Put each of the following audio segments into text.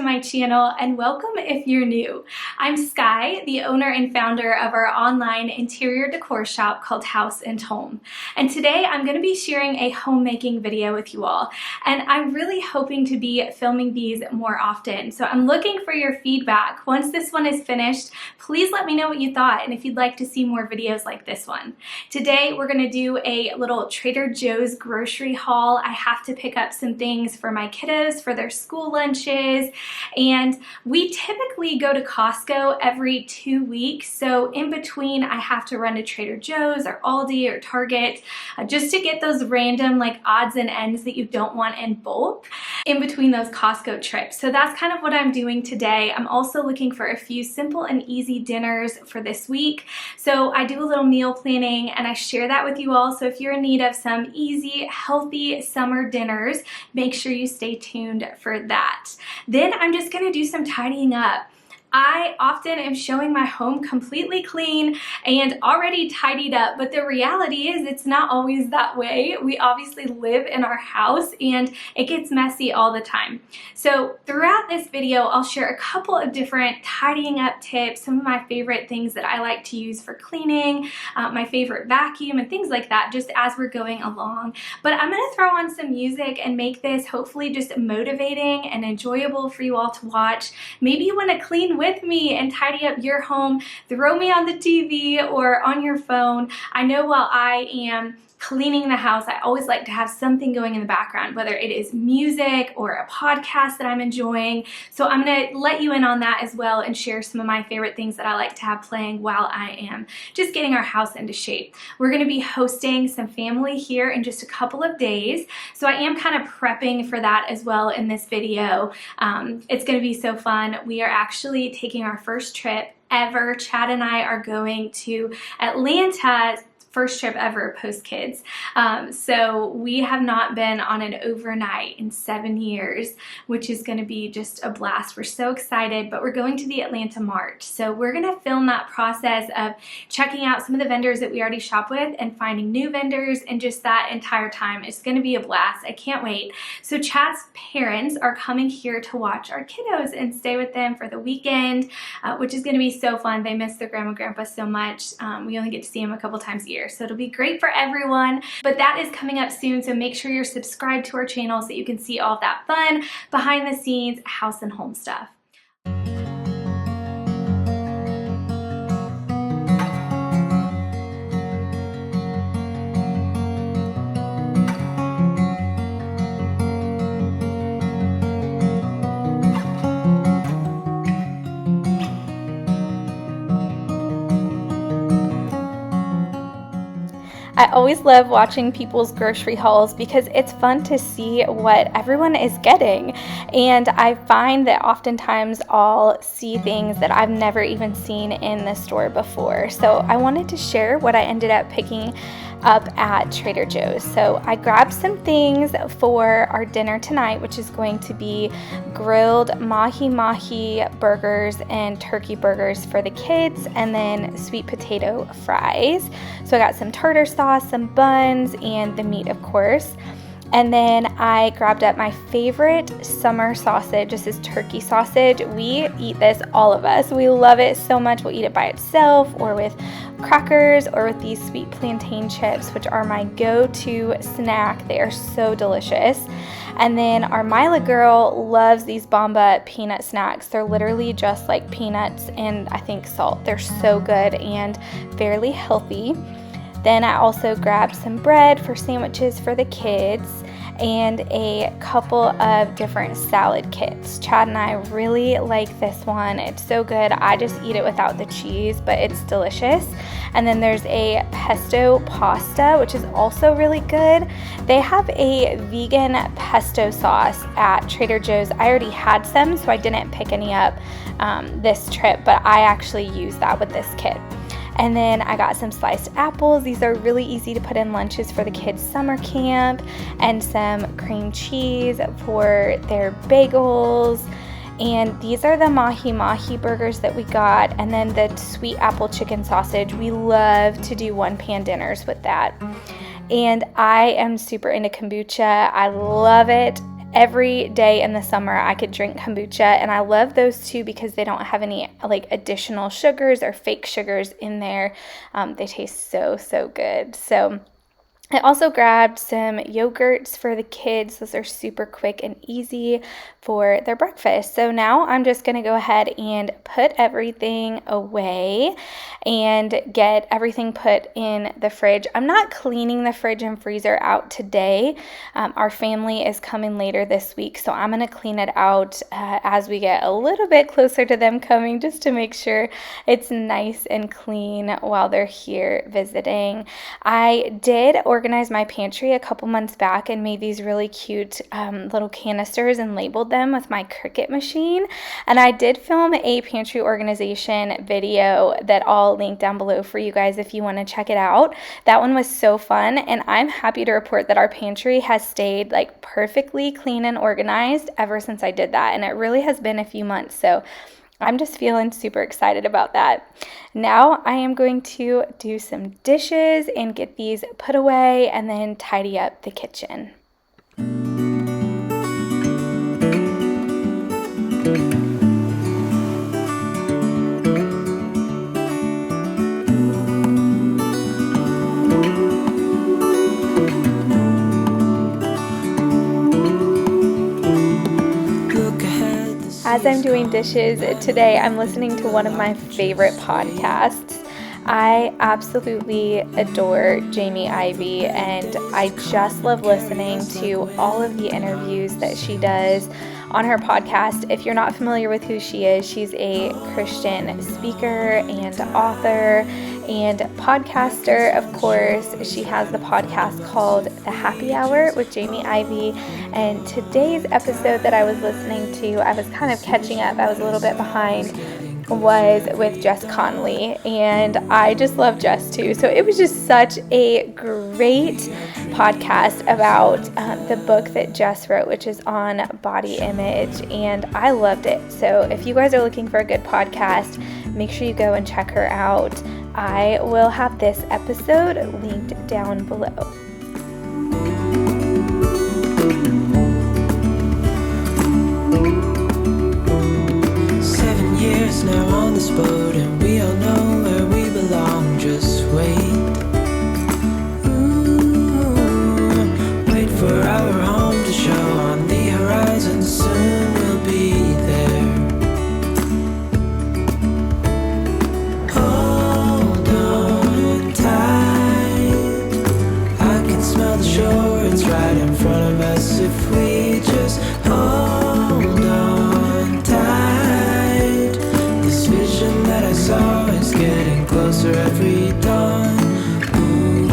my channel, and welcome if you're new. I'm Sky, the owner and founder of our online interior decor shop called Houseandholm. And today I'm going to be sharing a homemaking video with you all. And I'm really hoping to be filming these more often. So I'm looking for your feedback. Once this one is finished, please let me know what you thought and if you'd like to see more videos like this one. Today we're going to do a little Trader Joe's grocery haul. I have to pick up some things for my kiddos for their school lunches, and we typically go to Costco every 2 weeks, so in between I have to run to Trader Joe's or Aldi or Target just to get those random like odds and ends that you don't want in bulk in between those Costco trips. So that's kind of what I'm doing today. I'm also looking for a few simple and easy dinners for this week, so I do a little meal planning and I share that with you all. So if you're in need of some easy, healthy summer dinners, make sure you stay tuned for that. Then I'm just gonna do some tidying up. I often am showing my home completely clean and already tidied up, but the reality is it's not always that way. We obviously live in our house and it gets messy all the time. So throughout this video, I'll share a couple of different tidying up tips, some of my favorite things that I like to use for cleaning, my favorite vacuum and things like that, just as we're going along. But I'm gonna throw on some music and make this hopefully just motivating and enjoyable for you all to watch. Maybe you wanna clean with me and tidy up your home, throw me on the TV or on your phone. I know while I am cleaning the house, I always like to have something going in the background, whether it is music or a podcast that I'm enjoying. So I'm going to let you in on that as well and share some of my favorite things that I like to have playing while I am just getting our house into shape. We're going to be hosting some family here in just a couple of days, so I am kind of prepping for that as well in this video. It's going to be so fun. We are actually taking our first trip ever. Chad and I are going to Atlanta. First trip ever post kids. So we have not been on an overnight in 7 years, which is going to be just a blast. We're so excited, but we're going to the Atlanta Mart. So we're going to film that process of checking out some of the vendors that we already shop with and finding new vendors, and just that entire time. It's going to be a blast. I can't wait. So Chad's parents are coming here to watch our kiddos and stay with them for the weekend, which is going to be so fun. They miss their grandma and grandpa so much. We only get to see them a couple times a year. So it'll be great for everyone, but that is coming up soon. So make sure you're subscribed to our channel so you can see all of that fun behind the scenes house and home stuff. I always love watching people's grocery hauls because it's fun to see what everyone is getting, and I find that oftentimes I'll see things that I've never even seen in the store before. So I wanted to share what I ended up picking up at Trader Joe's. So I grabbed some things for our dinner tonight, which is going to be grilled mahi-mahi burgers and turkey burgers for the kids, and then sweet potato fries. So I got some tartar sauce, some buns, and the meat, of course. And then I grabbed up my favorite summer sausage. This is turkey sausage. We eat this, all of us. We love it so much. We'll eat it by itself or with crackers or with these sweet plantain chips, which are my go-to snack. They are so delicious. And then our Mila girl loves these Bomba peanut snacks. They're literally just like peanuts and I think salt. They're so good and fairly healthy. Then I also grabbed some bread for sandwiches for the kids and a couple of different salad kits. Chad and I really like this one. It's so good. I just eat it without the cheese, but it's delicious. And then there's a pesto pasta, which is also really good. They have a vegan pesto sauce at Trader Joe's. I already had some, so I didn't pick any up this trip, but I actually used that with this kit. And then I got some sliced apples. These are really easy to put in lunches for the kids' summer camp, and some cream cheese for their bagels. And these are the mahi-mahi burgers that we got, and then the sweet apple chicken sausage. We love to do one-pan dinners with that. And I am super into kombucha. I love it. every day in the summer I could drink kombucha, and I love those too because they don't have any like additional sugars or fake sugars in there. They taste so good. So I also grabbed some yogurts for the kids. Those are super quick and easy for their breakfast. So now I'm just going to go ahead and put everything away and get everything put in the fridge. I'm not cleaning the fridge and freezer out today. Our family is coming later this week, so I'm going to clean it out as we get a little bit closer to them coming, just to make sure it's nice and clean while they're here visiting. I did organized my pantry a couple months back and made these really cute little canisters and labeled them with my Cricut machine. And I did film a pantry organization video that I'll link down below for you guys if you want to check it out. That one was so fun, and I'm happy to report that our pantry has stayed like perfectly clean and organized ever since I did that, and it really has been a few months. So I'm just feeling super excited about that. Now I am going to do some dishes and get these put away and then tidy up the kitchen. As I'm doing dishes today, I'm listening to one of my favorite podcasts. I absolutely adore Jamie Ivey, and I just love listening to all of the interviews that she does on her podcast. If you're not familiar with who she is, she's a Christian speaker and author and podcaster, of course. She has the podcast called The Happy Hour with Jamie Ivey, and today's episode that I was listening to, I was kind of catching up, I was a little bit behind, was with Jess Conley, and I just love Jess too. So it was just such a great podcast about the book that Jess wrote, which is on body image, and I loved it. So if you guys are looking for a good podcast, make sure you go and check her out. I will have this episode linked down below. Now on this boat, and we all know where we belong. Just wait. Wait for our home to show on the horizon. Soon we'll be there. Hold on tight. I can smell the shore. It's right in front of us if we just hold on tight. Vision that I saw is getting closer every dawn. Ooh,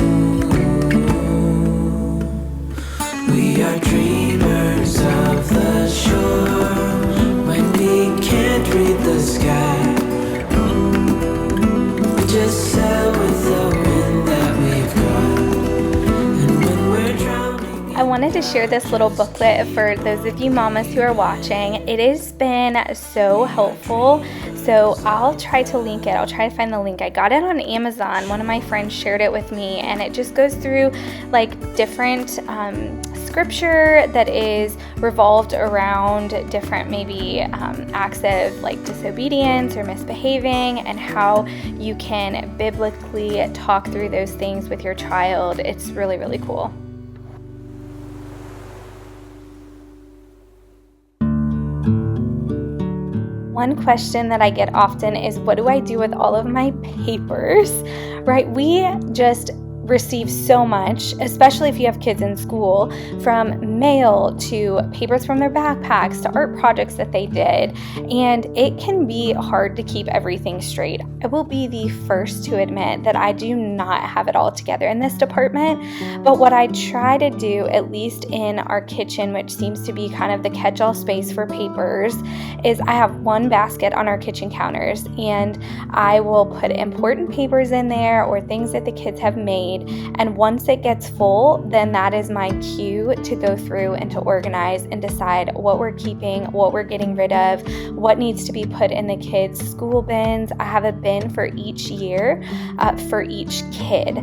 we are dreamers of the shore when we can't read the sky. We just sail with the wind that we've got, and when we're drowning. I wanted to share this little booklet for those of you mamas who are watching. It has been so helpful. So I'll try to link it. I'll try to find the link. I got it on Amazon. One of my friends shared it with me, and it just goes through like different scripture that is revolved around different maybe acts of like disobedience or misbehaving, and how you can biblically talk through those things with your child. It's really, really cool. One question that I get often is, what do I do with all of my papers, right? We just receive so much, especially if you have kids in school, from mail to papers from their backpacks to art projects that they did, and it can be hard to keep everything straight. I will be the first to admit that I do not have it all together in this department, but what I try to do, at least in our kitchen, which seems to be kind of the catch-all space for papers, is I have one basket on our kitchen counters, and I will put important papers in there or things that the kids have made. And once it gets full, then that is my cue to go through and to organize and decide what we're keeping, what we're getting rid of, what needs to be put in the kids' school bins. I have a bin for each year, for each kid.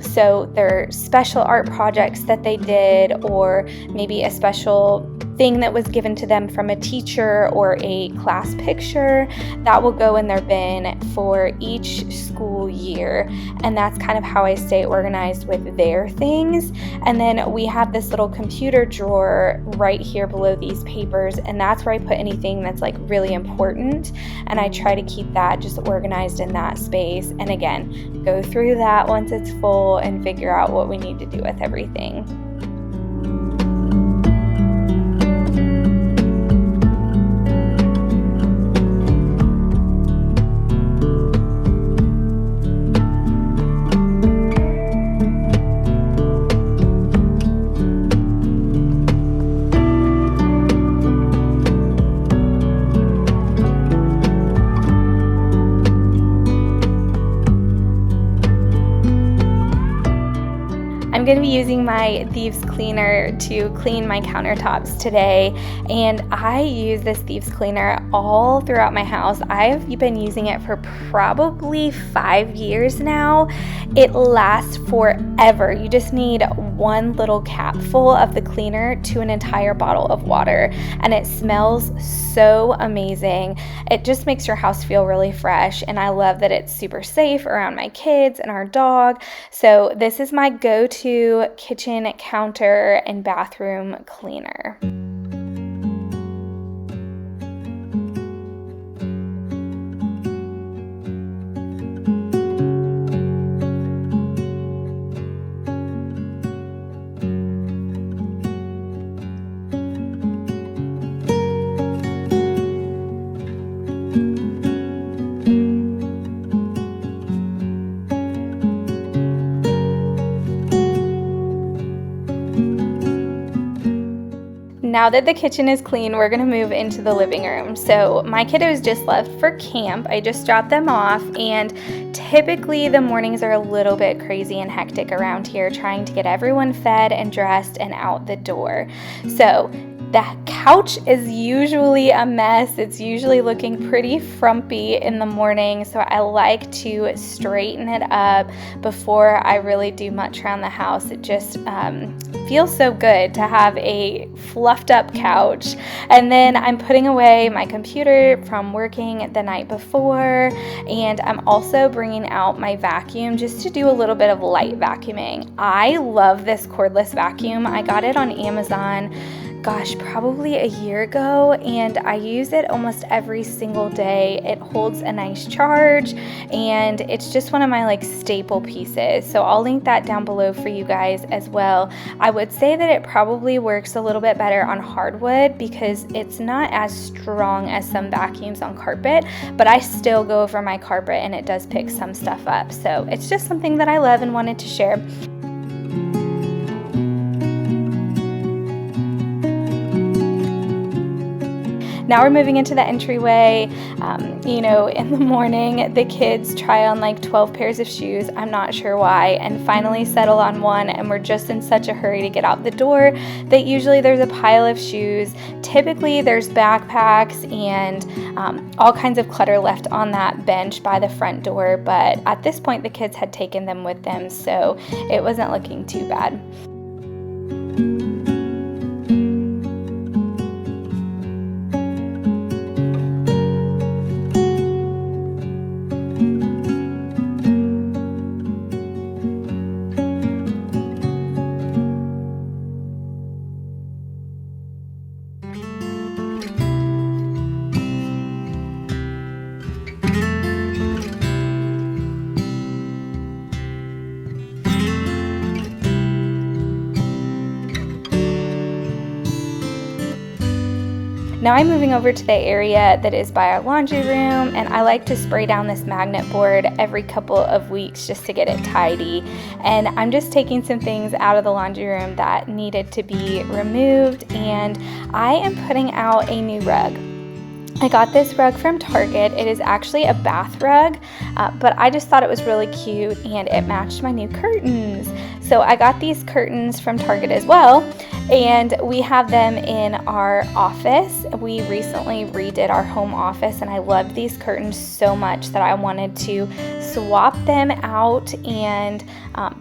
So there are special art projects that they did, or maybe a special thing that was given to them from a teacher or a class picture, that will go in their bin for each school year. And that's kind of how I stay organized with their things. And then we have this little computer drawer right here below these papers, and that's where I put anything that's like really important, and I try to keep that just organized in that space. And again, go through that once it's full and figure out what we need to do with everything. I'm going to be using my Thieves Cleaner to clean my countertops today, and I use this Thieves Cleaner all throughout my house. I've been using it for probably 5 years now. It lasts forever. You just need one little capful of the cleaner to an entire bottle of water, and it smells so amazing. It just makes your house feel really fresh, and I love that it's super safe around my kids and our dog. So this is my go-to kitchen, counter, and bathroom cleaner. Now that the kitchen is clean, we're gonna move into the living room. So my kiddos just left for camp. I just dropped them off, and typically the mornings are a little bit crazy and hectic around here, trying to get everyone fed and dressed and out the door. So the couch is usually a mess. It's usually looking pretty frumpy in the morning, so I like to straighten it up before I really do much around the house. It just feels so good to have a fluffed up couch. And then I'm putting away my computer from working the night before, and I'm also bringing out my vacuum just to do a little bit of light vacuuming. I love this cordless vacuum. I got it on Amazon, gosh, probably a year ago, and I use it almost every single day. It holds a nice charge, and it's just one of my like staple pieces. So I'll link that down below for you guys as well. I would say that it probably works a little bit better on hardwood because it's not as strong as some vacuums on carpet, but I still go over my carpet and it does pick some stuff up. So it's just something that I love and wanted to share. Now we're moving into the entryway. In the morning, the kids try on like 12 pairs of shoes, I'm not sure why, and finally settle on one, and we're just in such a hurry to get out the door that usually there's a pile of shoes. Typically there's backpacks and all kinds of clutter left on that bench by the front door, but at this point the kids had taken them with them, so it wasn't looking too bad. Now I'm moving over to the area that is by our laundry room, and I like to spray down this magnet board every couple of weeks just to get it tidy. And I'm just taking some things out of the laundry room that needed to be removed, and I am putting out a new rug. I got this rug from Target. It is actually a bath rug, but I just thought it was really cute and it matched my new curtains. So I got these curtains from Target as well, And we have them in our office. We recently redid our home office, and I loved these curtains so much that I wanted to swap them out and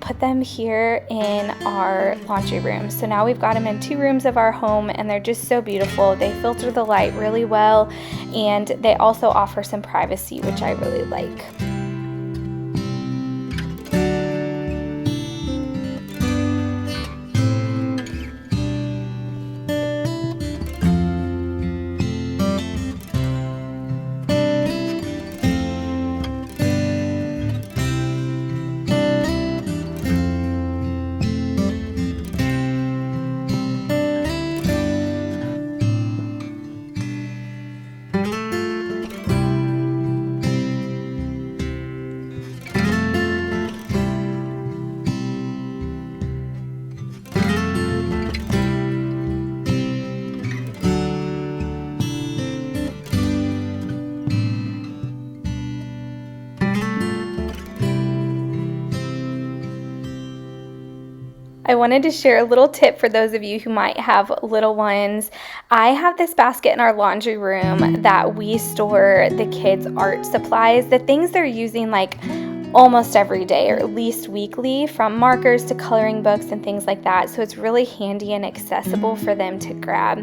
put them here in our laundry room. So now we've got them in 2 rooms of our home, and they're just so beautiful. They filter the light really well, and they also offer some privacy, which I really like. I wanted to share a little tip for those of you who might have little ones. I have this basket in our laundry room that we store the kids' art supplies, the things they're using like almost every day or at least weekly, from markers to coloring books and things like that. So it's really handy and accessible for them to grab.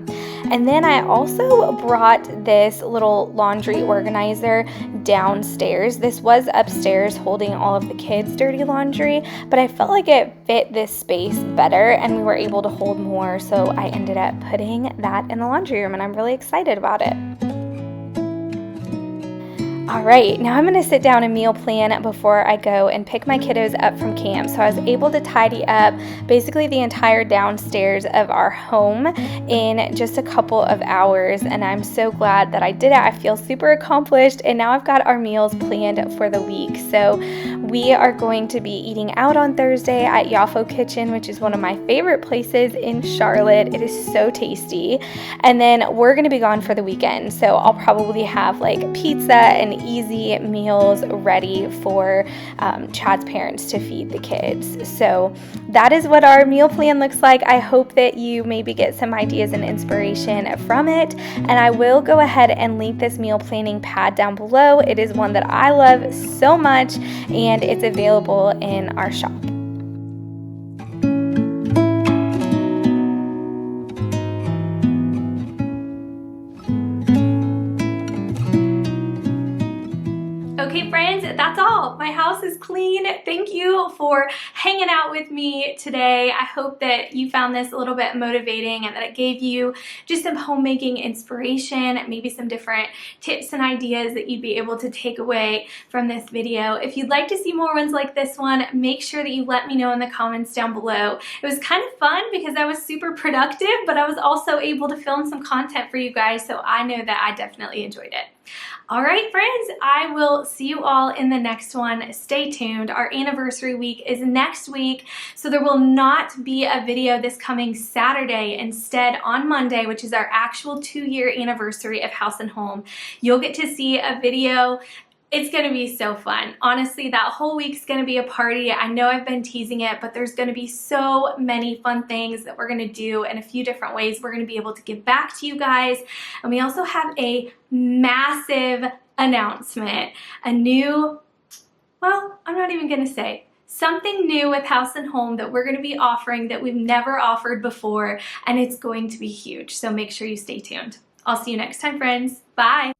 And then I also brought this little laundry organizer downstairs. This was upstairs holding all of the kids' dirty laundry, but I felt like it fit this space better and we were able to hold more. So I ended up putting that in the laundry room, and I'm really excited about it. All right, now I'm gonna sit down and meal plan before I go and pick my kiddos up from camp. So I was able to tidy up basically the entire downstairs of our home in just a couple of hours, and I'm so glad that I did it. I feel super accomplished, and now I've got our meals planned for the week. So we are going to be eating out on Thursday at Yafo Kitchen, which is one of my favorite places in Charlotte. It is so tasty. And then we're gonna be gone for the weekend. So I'll probably have like pizza and easy meals ready for Chad's parents to feed the kids. So that is what our meal plan looks like. I hope that you maybe get some ideas and inspiration from it. And I will go ahead and link this meal planning pad down below. It is one that I love so much, and it's available in our shop. Okay friends, that's all. My house is clean. Thank you for hanging out with me today. I hope that you found this a little bit motivating and that it gave you just some homemaking inspiration, maybe some different tips and ideas that you'd be able to take away from this video. If you'd like to see more ones like this one, make sure that you let me know in the comments down below. It was kind of fun because I was super productive, but I was also able to film some content for you guys, so I know that I definitely enjoyed it. All right, friends, I will see you all in the next one. Stay tuned. Our anniversary week is next week, so there will not be a video this coming Saturday. Instead, on Monday, which is our actual 2-year anniversary of House and Home, you'll get to see a video. It's gonna be so fun. Honestly, that whole week's gonna be a party. I know I've been teasing it, but there's gonna be so many fun things that we're gonna do in a few different ways. We're gonna be able to give back to you guys. And we also have a massive announcement. A new, well, I'm not even gonna say, something new with House and Home that we're gonna be offering that we've never offered before, and it's going to be huge. So make sure you stay tuned. I'll see you next time, friends. Bye.